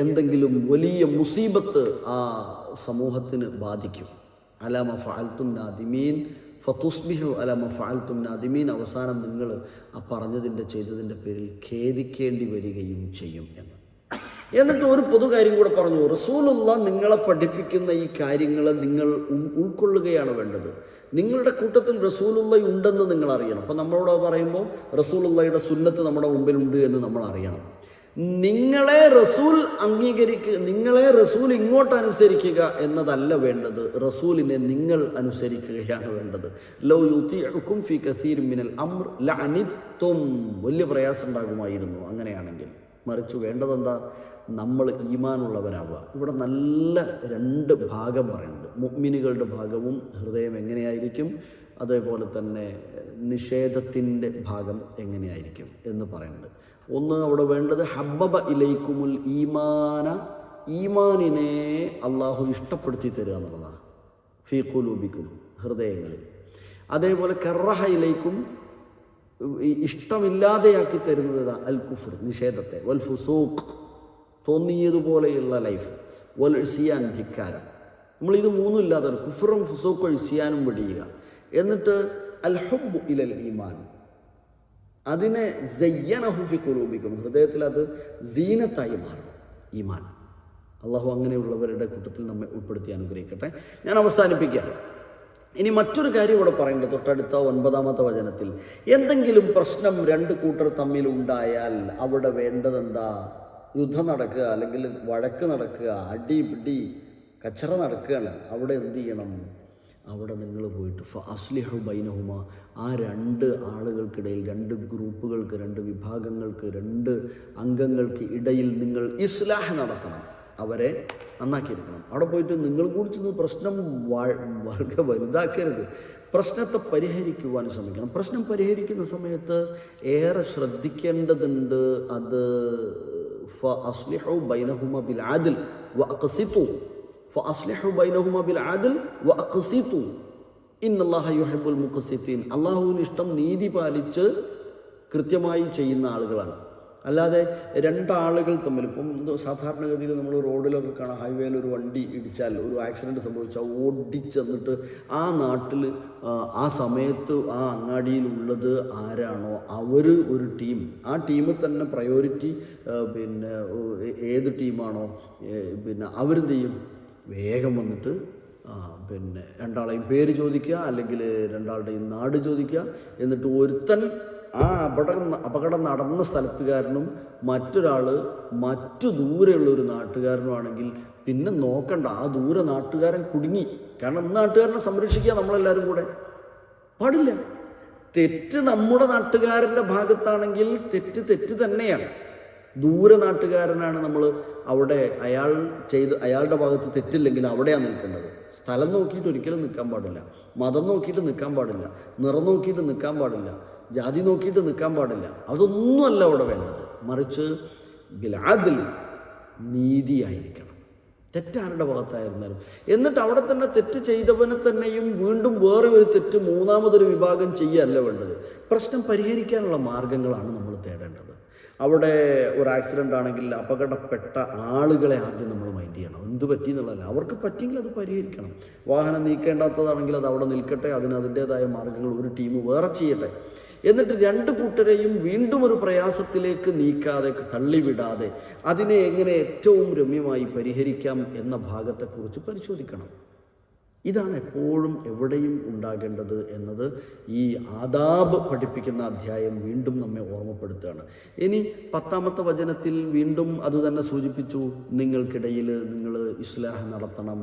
എന്തെങ്കിലും വലിയ മുസീബത്ത് ആ സമൂഹത്തിന് ബാധിക്കും. അലാമ ഫഅൽതും നാദിമീൻ ഫതുസ്ബിഹു അലാമ ഫഅൽതും നാദിമീൻ, അവസാനം നിങ്ങൾ ആ പറഞ്ഞതിൻ്റെ ചെയ്തതിൻ്റെ പേരിൽ ഖേദിക്കേണ്ടി വരികയും ചെയ്യും എന്ന്. എന്നിട്ട് ഒരു പൊതു കാര്യം കൂടെ പറഞ്ഞു, റസൂലുള്ളാഹ് നിങ്ങളെ പഠിപ്പിക്കുന്ന ഈ കാര്യങ്ങൾ നിങ്ങൾ ഉൾക്കൊള്ളുകയാണ് വേണ്ടത്. നിങ്ങളുടെ കൂട്ടത്തിൽ റസൂലുള്ളാഹി ഉണ്ടെന്ന് നിങ്ങൾ അറിയണം. അപ്പം നമ്മളോട് പറയുമ്പോൾ റസൂലുള്ളാഹിയുടെ സുന്നത്ത് നമ്മുടെ മുമ്പിലുണ്ട് എന്ന് നമ്മൾ അറിയണം. നിങ്ങളെ റസൂൽ ഇങ്ങോട്ട് അനുസരിക്കുക എന്നതല്ല വേണ്ടത്, റസൂലിനെ നിങ്ങൾ അനുസരിക്കുകയാണ് വേണ്ടത്. ലൗ യുതീഉകും ഫീ കസീരിൻ മിനൽ അംർ ലഅനിത്തും, വലിയ പ്രയാസം ഉണ്ടാകുമായിരുന്നു അങ്ങനെയാണെങ്കിൽ. മറിച്ച് വേണ്ടതെന്താ? നമ്മൾ ഈമാനുള്ളവരാവുക. ഇവിടെ നല്ല 2 ഭാഗം പറയുന്നുണ്ട്. മുഅ്മിനുകളുടെ ഭാഗവും ഹൃദയം എങ്ങനെയായിരിക്കും, അതേപോലെ തന്നെ നിഷേധത്തിൻ്റെ ഭാഗം എങ്ങനെയായിരിക്കും എന്ന് പറയുന്നുണ്ട്. ഒന്ന് അവിടെ വേണ്ടത് ഹബ്ബബ ഇലൈക്കുമുൽ ഈമാന, ഈമാനിനെ അള്ളാഹു ഇഷ്ടപ്പെടുത്തി തരിക എന്നുള്ളതാണ്. ഫീ ഖുലൂബിക്കും, ഹൃദയങ്ങളിൽ. അതേപോലെ കറഹ ഇലൈക്കും, ഇഷ്ടമില്ലാതെയാക്കി തരുന്നത് അൽ കുഫർ, നിഷേധത്തെ, വൽ ഫുസൂഖ്, തോന്നിയതുപോലെയുള്ള ലൈഫ്, വൽ ഇസ്യാൻ, ധിക്കാരം. നമ്മളിത് 3 ഇല്ലാതെ കുഫറും ഫുസൂഖും ഇസ്യാനും വെടിയുക. എന്നിട്ട് അൽ ഹുബ്ബു ഇലൽ ഈമാൻ, അതിനെ സയ്യനഹു ഫി ഖുലൂബിക്കും, ഹൃദയത്തിൽ അത് സീനത്തായി മാറും ഈമാൻ. അള്ളാഹു അങ്ങനെയുള്ളവരുടെ കൂട്ടത്തിൽ നമ്മെ ഉൾപ്പെടുത്തി അനുഗ്രഹിക്കട്ടെ. ഞാൻ അവസാനിപ്പിക്കാം. ഇനി മറ്റൊരു കാര്യം ഇവിടെ പറയേണ്ടത് തൊട്ടടുത്ത 9-ാമത്തെ വചനത്തിൽ, എന്തെങ്കിലും പ്രശ്നം 2 കൂട്ടർ തമ്മിൽ ഉണ്ടായാൽ അവിടെ വേണ്ടതെന്താ? യുദ്ധം നടക്കുക, അല്ലെങ്കിൽ വഴക്ക് നടക്കുക, അടിപിടി കച്ചറ നടക്കുകയാണ്. അവിടെ എന്ത് ചെയ്യണം? അവിടെ നിങ്ങൾ പോയിട്ട് ഫഅസ്ലിഹു ബൈനഹുമ, ആ 2 ആളുകൾക്കിടയിൽ, 2 ഗ്രൂപ്പുകൾക്ക്, 2 വിഭാഗങ്ങൾക്ക്, 2 അംഗങ്ങൾക്ക് ഇടയിൽ നിങ്ങൾ ഇസ്ലാഹ് നടത്തണം, അവരെ നന്നാക്കിയെടുക്കണം. അവിടെ പോയിട്ട് നിങ്ങൾ കൂടി ചെന്ന് പ്രശ്നം വളരെ വലുതാക്കരുത്. പ്രശ്നത്തെ പരിഹരിക്കുവാൻ ശ്രമിക്കണം. പ്രശ്നം പരിഹരിക്കുന്ന സമയത്ത് ഏറെ ശ്രദ്ധിക്കേണ്ടതുണ്ട്. അത് ഫഅസ്ലിഹു ബൈനഹുമ ബിൽ അദ്ൽ വഅഖ്സിതു, ഫഅസ്ലിഹു ബൈനഹുമ ബിൽ അദ്ൽ വഅഖ്സിതു ഇന്നല്ലാഹ യുഹിബ്ബുൽ മുഖ്സിതീൻ. അല്ലാഹുവിന് ഇഷ്ടം നീതി പാലിച്ച് കൃത്യമായി ചെയ്യുന്ന ആളുകളാണ്. അല്ലാതെ 2 ആളുകൾ തമ്മിൽ, ഇപ്പം സാധാരണഗതിയിൽ നമ്മൾ റോഡിലൊക്കെ കാണാം, ഹൈവേയിൽ ഒരു വണ്ടി ഇടിച്ചാൽ, ഒരു ആക്സിഡൻറ്റ് സംഭവിച്ചാൽ ഓടിച്ചെന്നിട്ട് ആ നാട്ടിൽ ആ സമയത്ത് ആ അങ്ങാടിയിലുള്ളത് ആരാണോ അവർ ഒരു ടീം, ആ ടീമിൽ തന്നെ പ്രയോറിറ്റി ഏത് ടീമാണോ അവരെന്ത് ചെയ്യും? വേഗം വന്നിട്ട് 2 പേര് ചോദിക്കുക, അല്ലെങ്കിൽ 2 നാട് ചോദിക്കുക. എന്നിട്ട് ഒരുത്തൻ ആ അപകടം നടന്ന സ്ഥലത്തുകാരനും മറ്റൊരാൾ മറ്റു ദൂരെയുള്ള ഒരു നാട്ടുകാരനുമാണെങ്കിൽ പിന്നെ നോക്കണ്ട, ആ ദൂരെ നാട്ടുകാരൻ കുടുങ്ങി. കാരണം നാട്ടുകാരനെ സംരക്ഷിക്കുക നമ്മളെല്ലാവരും കൂടെ. പാടില്ല. തെറ്റ് നമ്മുടെ നാട്ടുകാരൻ്റെ ഭാഗത്താണെങ്കിൽ തെറ്റ് തന്നെയാണ്. ദൂരെ നാട്ടുകാരനാണ് നമ്മൾ അവിടെ അയാളുടെ ഭാഗത്ത് തെറ്റില്ലെങ്കിൽ അവിടെയാണ് നിൽക്കേണ്ടത്. സ്ഥലം നോക്കിയിട്ട് ഒരിക്കലും നിൽക്കാൻ പാടില്ല, മതം നോക്കിയിട്ട് നിൽക്കാൻ പാടില്ല, നിറം നോക്കിയിട്ട് നിൽക്കാൻ പാടില്ല. ജാതി നോക്കിയിട്ട് നിൽക്കാൻ പാടില്ല. അതൊന്നുമല്ല അവിടെ വേണ്ടത്. മറിച്ച് ബിൽഅദ്ൽ, നീതിയായിരിക്കണം, തെറ്റാരുടെ ഭാഗത്തായിരുന്നാലും. എന്നിട്ട് അവിടെ തന്നെ തെറ്റ് ചെയ്തവനെ തന്നെയും വീണ്ടും വേറെ ഒരു തെറ്റ് മൂന്നാമതൊരു വിഭാഗം ചെയ്യുകയല്ല വേണ്ടത്. പ്രശ്നം പരിഹരിക്കാനുള്ള മാർഗങ്ങളാണ് നമ്മൾ തേടേണ്ടത്. അവിടെ ഒരു ആക്സിഡൻ്റ് ആണെങ്കിൽ അപകടപ്പെട്ട ആളുകളെ ആദ്യം നമ്മൾ മൈൻഡ് ചെയ്യണം. എന്ത് പറ്റി എന്നുള്ളതല്ല, അവർക്ക് പറ്റിയെങ്കിൽ അത് പരിഹരിക്കണം. വാഹനം നീക്കേണ്ടാത്തതാണെങ്കിൽ അത് അവിടെ നിൽക്കട്ടെ, അതിന് അതിൻ്റേതായ മാർഗങ്ങൾ ഒരു ടീം വേറെ ചെയ്യട്ടെ. എന്നിട്ട് രണ്ട് കൂട്ടരെയും വീണ്ടും ഒരു പ്രയാസത്തിലേക്ക് നീക്കാതെ, തള്ളിവിടാതെ അതിനെ എങ്ങനെ ഏറ്റവും രമ്യമായി പരിഹരിക്കാം എന്ന ഭാഗത്തെക്കുറിച്ച് പരിശോധിക്കണം. ഇതാണ് എപ്പോഴും എവിടെയും ഉണ്ടാകേണ്ടത് എന്നത് ഈ ആദാബ് പഠിപ്പിക്കുന്ന അധ്യായം വീണ്ടും നമ്മെ ഓർമ്മപ്പെടുത്തുകയാണ്. ഇനി 10-ാമത്തെ വചനത്തിൽ വീണ്ടും അത് തന്നെ സൂചിപ്പിച്ചു. നിങ്ങൾക്കിടയിൽ നിങ്ങൾ ഇസ്ലാഹ് നടത്തണം,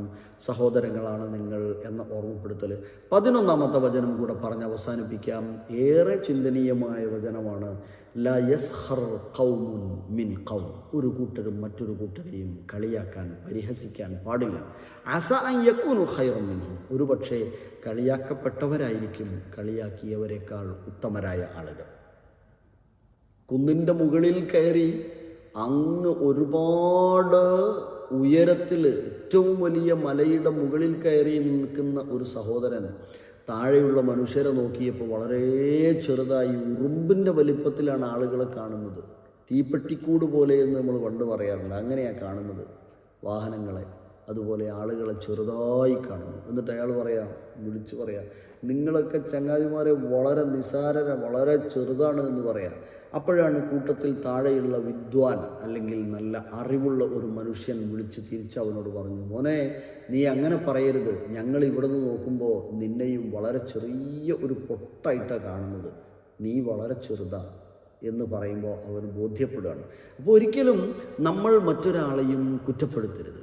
സഹോദരങ്ങളാണ് നിങ്ങൾ എന്ന ഓർമ്മപ്പെടുത്തൽ 11-ാമത്തെ വചനം കൂടെ പറഞ്ഞ് അവസാനിപ്പിക്കാം. ഏറെ ചിന്തനീയമായ വചനമാണ്. ലാ യസ്ഖർ ഖൗമുൻ മിൻ ഖൗം. ഒരു കൂട്ടരും മറ്റൊരു കൂട്ടരെയും കളിയാക്കാൻ, പരിഹസിക്കാൻ പാടില്ല. അസ അൻ യകൂനു ഖൈറൻ മിൻഹും. ഒരു പക്ഷേ കളിയാക്കപ്പെട്ടവരായിരിക്കും കളിയാക്കിയവരെക്കാൾ ഉത്തമരായ ആളുകൾ. കുന്നിൻ്റെ മുകളിൽ കയറി അങ്ങ് ഒരുപാട് ഉയരത്തിൽ, ഏറ്റവും വലിയ മലയുടെ മുകളിൽ കയറി നിൽക്കുന്ന ഒരു സഹോദരൻ താഴെയുള്ള മനുഷ്യരെ നോക്കിയപ്പോൾ വളരെ ചെറുതായി, ഉറുമ്പിൻ്റെ വലിപ്പത്തിലാണ് ആളുകളെ കാണുന്നത്. തീപ്പെട്ടിക്കൂട് പോലെ എന്ന് നമ്മൾ പണ്ട് പറയാറുണ്ട്. അങ്ങനെയാണ് കാണുന്നത് വാഹനങ്ങളെ. അതുപോലെ ആളുകളെ ചെറുതായി കാണുന്നു. എന്നിട്ട് അയാൾ വിളിച്ചു പറയാം, നിങ്ങളൊക്കെ ചങ്ങാതിമാരെ വളരെ നിസാരര, വളരെ ചെറുതാണ് എന്ന് പറയാം. അപ്പോഴാണ് കൂട്ടത്തിൽ താഴെയുള്ള വിദ്വാൻ അല്ലെങ്കിൽ നല്ല അറിവുള്ള ഒരു മനുഷ്യൻ വിളിച്ച് തിരിച്ച് അവനോട് പറഞ്ഞു, മോനെ നീ അങ്ങനെ പറയരുത്, ഞങ്ങൾ ഇവിടെ നിന്ന് നോക്കുമ്പോൾ നിന്നെയും വളരെ ചെറിയ ഒരു പൊട്ടായിട്ടാണ് കാണുന്നത്, നീ വളരെ ചെറുതാ എന്ന് പറയുമ്പോൾ അവന് ബോധ്യപ്പെടുകയാണ്. അപ്പോൾ ഒരിക്കലും നമ്മൾ മറ്റൊരാളെയും കുറ്റപ്പെടുത്തരുത്.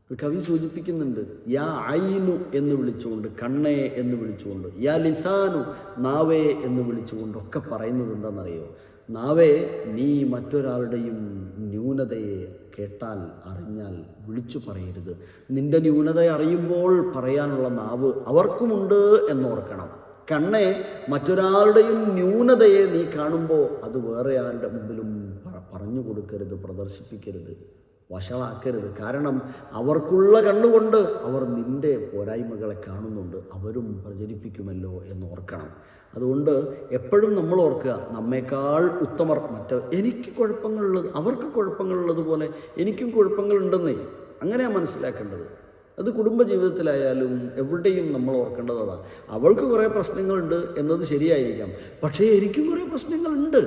കവി സൂചിപ്പിക്കുന്നുണ്ട്, യാ ഐനു എന്ന് വിളിച്ചുകൊണ്ട്, കണ്ണേ എന്ന് വിളിച്ചുകൊണ്ട്, യാ ലിസാനു നാവേ എന്ന് വിളിച്ചുകൊണ്ടൊക്കെ പറയുന്നത് എന്താണെന്നറിയോ? നാവേ, നീ മറ്റൊരാളുടെയും ന്യൂനതയെ കേട്ടാൽ, അറിഞ്ഞാൽ വിളിച്ചു പറയരുത്. നിന്റെ ന്യൂനത അറിയുമ്പോൾ പറയാനുള്ള നാവ് അവർക്കുമുണ്ട് എന്നോർക്കണം. കണ്ണേ, മറ്റൊരാളുടെയും ന്യൂനതയെ നീ കാണുമ്പോൾ അത് വേറെ ആരുടെ മുമ്പിലും പറഞ്ഞു കൊടുക്കരുത്, പ്രദർശിപ്പിക്കരുത്, വഷളാക്കരുത്. കാരണം അവർക്കുള്ള കണ്ണുകൊണ്ട് അവർ നിൻ്റെ പോരായ്മകളെ കാണുന്നുണ്ട്, അവരും പ്രചരിപ്പിക്കുമല്ലോ എന്നോർക്കണം. അതുകൊണ്ട് എപ്പോഴും നമ്മൾ ഓർക്കുക, നമ്മേക്കാൾ ഉത്തമർ എനിക്ക് കുഴപ്പങ്ങളുള്ളത്, അവർക്ക് കുഴപ്പങ്ങളുള്ളതുപോലെ എനിക്കും കുഴപ്പങ്ങളുണ്ടെന്നേ. അങ്ങനെയാണ് മനസ്സിലാക്കേണ്ടത്. അത് കുടുംബജീവിതത്തിലായാലും എവിടെയും നമ്മൾ ഓർക്കേണ്ടത് അതാണ്. അവൾക്ക് കുറേ പ്രശ്നങ്ങളുണ്ട് എന്നത് ശരിയായിരിക്കാം, പക്ഷേ എനിക്കും കുറേ പ്രശ്നങ്ങളുണ്ട്.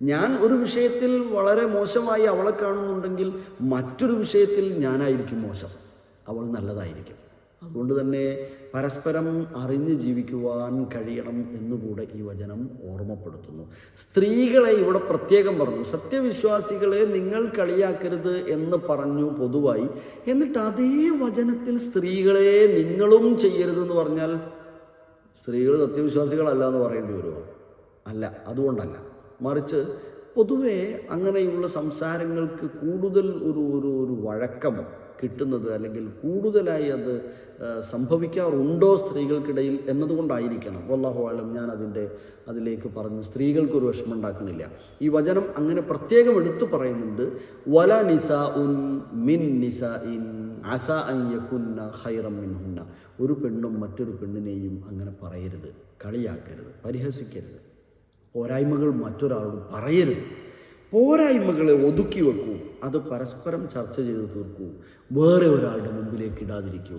ഞാൻ ഒരു വിഷയത്തിൽ വളരെ മോശമായി അവളെ കാണുന്നുണ്ടെങ്കിൽ മറ്റൊരു വിഷയത്തിൽ ഞാനായിരിക്കും മോശം, അവൾ നല്ലതായിരിക്കും. അതുകൊണ്ട് തന്നെ പരസ്പരം അറിഞ്ഞ് ജീവിക്കുവാൻ കഴിയണം എന്നുകൂടെ ഈ വചനം ഓർമ്മപ്പെടുത്തുന്നു. സ്ത്രീകളെ ഇവിടെ പ്രത്യേകം പറഞ്ഞു, സത്യവിശ്വാസികളെ നിങ്ങൾ കളിയാക്കരുത് എന്ന് പറഞ്ഞു പൊതുവായി. എന്നിട്ട് അതേ വചനത്തിൽ സ്ത്രീകളെ നിങ്ങളും ചെയ്യരുതെന്ന് പറഞ്ഞാൽ സ്ത്രീകൾ സത്യവിശ്വാസികളല്ല എന്ന് പറയേണ്ടി വരുമോ? അല്ല, അതുകൊണ്ടല്ല. മറിച്ച് പൊതുവെ അങ്ങനെയുള്ള സംസാരങ്ങൾക്ക് കൂടുതൽ ഒരു വഴക്കം കിട്ടുന്നത്, അല്ലെങ്കിൽ കൂടുതലായി അത് സംഭവിക്കാറുണ്ടോ സ്ത്രീകൾക്കിടയിൽ എന്നതുകൊണ്ടായിരിക്കണം. വല്ലാഹു അലം. ഞാൻ അതിലേക്ക് പറഞ്ഞ് സ്ത്രീകൾക്കൊരു വിഷമം ഉണ്ടാക്കണില്ല. ഈ വചനം അങ്ങനെ പ്രത്യേകം എടുത്തു പറയുന്നുണ്ട്. വല നിസാഉൻ മിൻ നിസാഇൻ അസ അൻ യകുന്ന ഖൈറൻ മിൻഹുന്ന. ഒരു പെണ്ണും മറ്റൊരു പെണ്ണിനെയും അങ്ങനെ പറയരുത്, കളിയാക്കരുത്, പരിഹസിക്കരുത്. പോരായ്മകൾ മറ്റൊരാളോട് പറയരുത്. പോരായ്മകളെ ഒതുക്കി വെക്കൂ, അത് പരസ്പരം ചർച്ച ചെയ്ത് തീർക്കൂ, വേറെ ഒരാളുടെ മുമ്പിലേക്ക് ഇടാതിരിക്കൂ.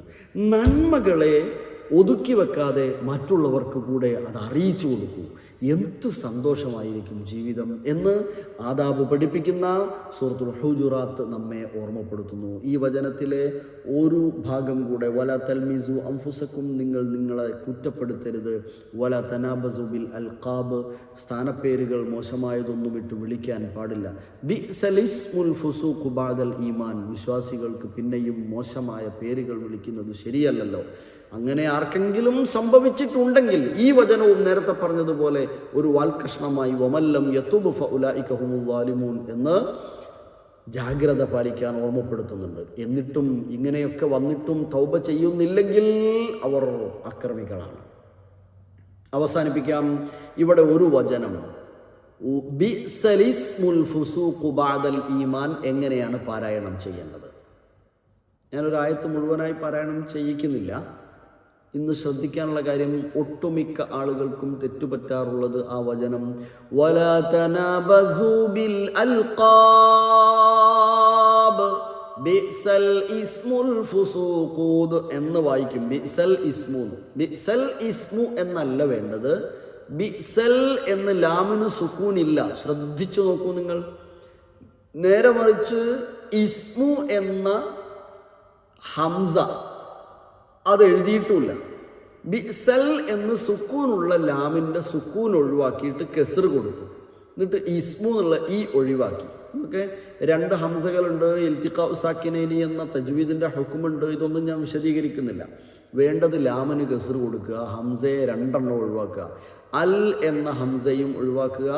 നന്മകളെ ഒതുക്കി വെക്കാതെ മറ്റുള്ളവർക്ക് കൂടെ അത് അറിയിച്ചു കൊടുക്കൂ. എന്ത് സന്തോഷമായിരിക്കും ജീവിതം എന്ന് ആദാബ് പഠിപ്പിക്കുന്ന സൂറത്തുൽ ഹുജുറാത്ത് നമ്മെ ഓർമ്മപ്പെടുത്തുന്നു. ഈ വചനത്തിലെ ഒരു ഭാഗം കൂടെ, വല തൽമിസു അൻഫുസക്കും, നിങ്ങൾ നിങ്ങളെ കുറ്റപ്പെടുത്തരുത്, വല തനാബസു ബിൽ അൽഖാബ്, സ്ഥാനപ്പേരുകൾ മോശമായതൊന്നും ഇട്ട് വിളിക്കാൻ പാടില്ല. ബിഅ്സൽ ഇസ്മുൽ ഫുസൂഖു ബഅദൽ ഈമാൻ, വിശ്വാസികൾക്ക് പിന്നെയും മോശമായ പേരുകൾ വിളിക്കുന്നത് ശരിയല്ലല്ലോ. അങ്ങനെ ആർക്കെങ്കിലും സംഭവിച്ചിട്ടുണ്ടെങ്കിൽ ഈ വചനവും നേരത്തെ പറഞ്ഞതുപോലെ ഒരു വാൽകഷ്ണമായി വമല്ലം യതുബ് ഫഉലൈക ഹുമുൽ ളാലിമൂൻ എന്ന് ജാഗ്രത പാലിക്കാൻ ഓർമ്മപ്പെടുത്തുന്നുണ്ട്. എന്നിട്ടും ഇങ്ങനെയൊക്കെ വന്നിട്ടും തൗബ ചെയ്യുന്നില്ലെങ്കിൽ അവർ അക്രമികളാണ്. അവസാനിപ്പിക്കാം. ഇവിടെ ഒരു വചനം ബിഅ്സലിസ്മുൽ ഫുസൂഖു ബഅദൽ ഈമാൻ എങ്ങനെയാണ് പാരായണം ചെയ്യേണ്ടത്. ഞാനൊരു ആയത്ത് മുഴുവനായി പാരായണം ചെയ്യിക്കുന്നില്ല. ഇന്ന് ശ്രദ്ധിക്കാനുള്ള കാര്യം, ഒട്ടുമിക്ക ആളുകൾക്കും തെറ്റുപറ്റാറുള്ളത് ആ വചനം വലാ തനാബസൂ ബിൽ അൽഖാബ് ബിഅ്സൽ ഇസ്മുൽ ഫുസൂഖ് എന്ന് വായിക്കും. ബിഅ്സൽ ഇസ്മു, ബിഅ്സൽ ഇസ്മു എന്നല്ല വേണ്ടത്. ബിഅ്സൽ എന്ന് ലാമിന് സുക്കൂനില്ല. ശ്രദ്ധിച്ചു നോക്കൂ നിങ്ങൾ. നേരെ മറിച്ച് ഇസ്മു എന്ന ഹംസ അത് എഴുതിയിട്ടുമില്ല. ബിഅ്സൽ എന്ന് സുക്കൂനുള്ള ലാമിൻ്റെ സുക്കൂൻ ഒഴിവാക്കിയിട്ട് കെസ്ർ കൊടുത്തു. എന്നിട്ട് ഇസ്മു എന്നുള്ള ഈ ഒഴിവാക്കി. ഓക്കെ, 2 ഹംസകളുണ്ട്. ഇൽത്തിഖാ സാക്കിനൈനി എന്ന തജ്വീദിൻ്റെ ഹുക്കുമുണ്ട്. ഇതൊന്നും ഞാൻ വിശദീകരിക്കുന്നില്ല. വേണ്ടത് ലാമിന് കെസ്ർ കൊടുക്കുക, ഹംസയെ 2 ഒഴിവാക്കുക. അൽ എന്ന ഹംസയും ഒഴിവാക്കുക.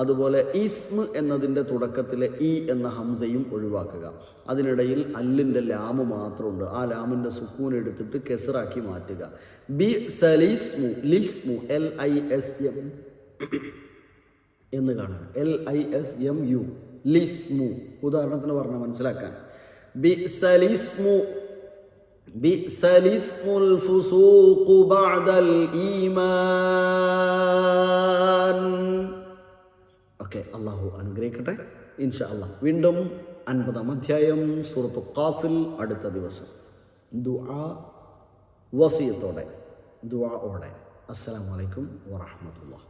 അതുപോലെ ഇസ്മ എന്നതിൻ്റെ തുടക്കത്തിലെ ഇ എന്ന ഹംസയും ഒഴിവാക്കുക. അതിനിടയിൽ അല്ലിൻ്റെ ലാമ് മാത്രമുണ്ട്. ആ ലാമിൻ്റെ സുക്കൂൻ എടുത്തിട്ട് കെസറാക്കി മാറ്റുക. ബിഅ്സലിസ്മു, ലിസ്മു LISM എന്ന് കാണുക. LISMU, ലിസ്മു. ഉദാഹരണത്തിന് പറഞ്ഞാൽ മനസ്സിലാക്കാൻ, ബിഅ്സലിസ്മു ബിഅ്സലിസ്മുൽ ഫുസൂഖു ബഅദൽ ഈമാൻ. ഓക്കെ, അള്ളാഹു അനുഗ്രഹിക്കട്ടെ. ഇൻഷാ അള്ളാഹ് വീണ്ടും 50-ാം അധ്യായം സൂറത്തു ഖാഫിൽ അടുത്ത ദിവസം ദുആ വസിയത്തോടെ, ദുആഓടെ. അസ്സലാമു അലൈക്കും വറഹ്മത്തുള്ളാഹി.